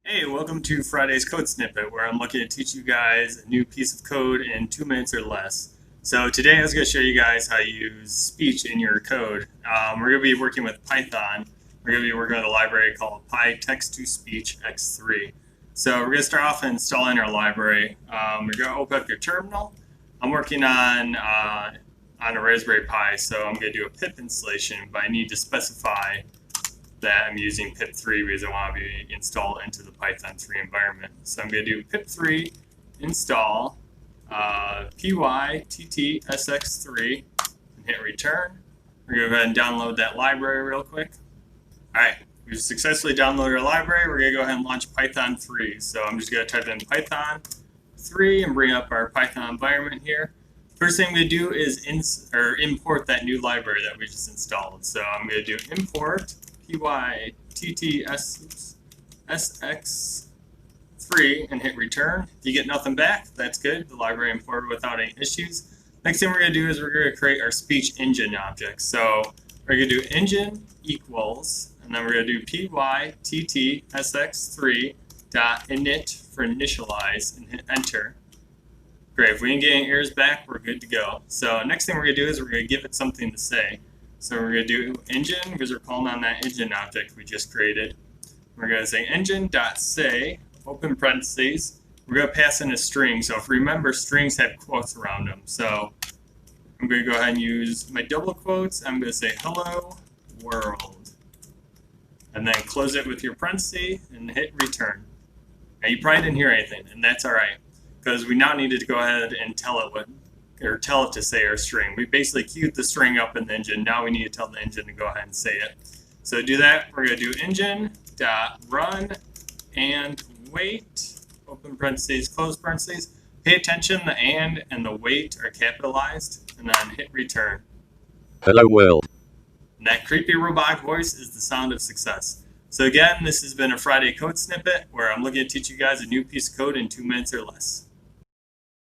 Hey, welcome to Friday's Code Snippet, where I'm looking to teach you guys a new piece of code in 2 minutes or less. So today I was going to show you guys how to use speech in your code. We're going to be working with Python. We're going to be working with a library called PYTTSX3. So we're going to start off installing our library. We're going to open up your terminal. I'm working on a Raspberry Pi, so I'm going to do a pip installation, but I need to specify that I'm using pip3 because I want to be installed into the Python 3 environment. So I'm going to do pip3 install PYTTSX3 and hit return. We're going to go ahead and download that library real quick. Alright, we've successfully downloaded our library. We're going to go ahead and launch Python 3. So I'm just going to type in Python 3 and bring up our Python environment here. First thing I'm going to do is import that new library that we just installed. So I'm going to do import PYTTSX3 and hit return. If you get nothing back, that's good. The library imported without any issues. Next thing we're going to do is we're going to create our speech engine object. So we're going to do engine equals, and then we're going to do PYTTSX3.init for initialize and hit enter. Great, if we didn't get any errors back, we're good to go. So next thing we're going to do is we're going to give it something to say. So we're going to do engine because we're calling on that engine object we just created. We're going to say engine.say, open parentheses. We're going to pass in a string. So if you remember, strings have quotes around them. So I'm going to go ahead and use my double quotes. I'm going to say hello world. And then close it with your parentheses and hit return. Now you probably didn't hear anything, and that's all right, because we now needed to go ahead and tell it to say our string. We basically queued the string up in the engine. Now we need to tell the engine to go ahead and say it. So to do that, we're going to do engine.run and wait, open parentheses, close parentheses. Pay attention, the and the wait are capitalized, and then hit return. Hello world. And that creepy robotic voice is the sound of success. So again, this has been a Friday code snippet where I'm looking to teach you guys a new piece of code in 2 minutes or less.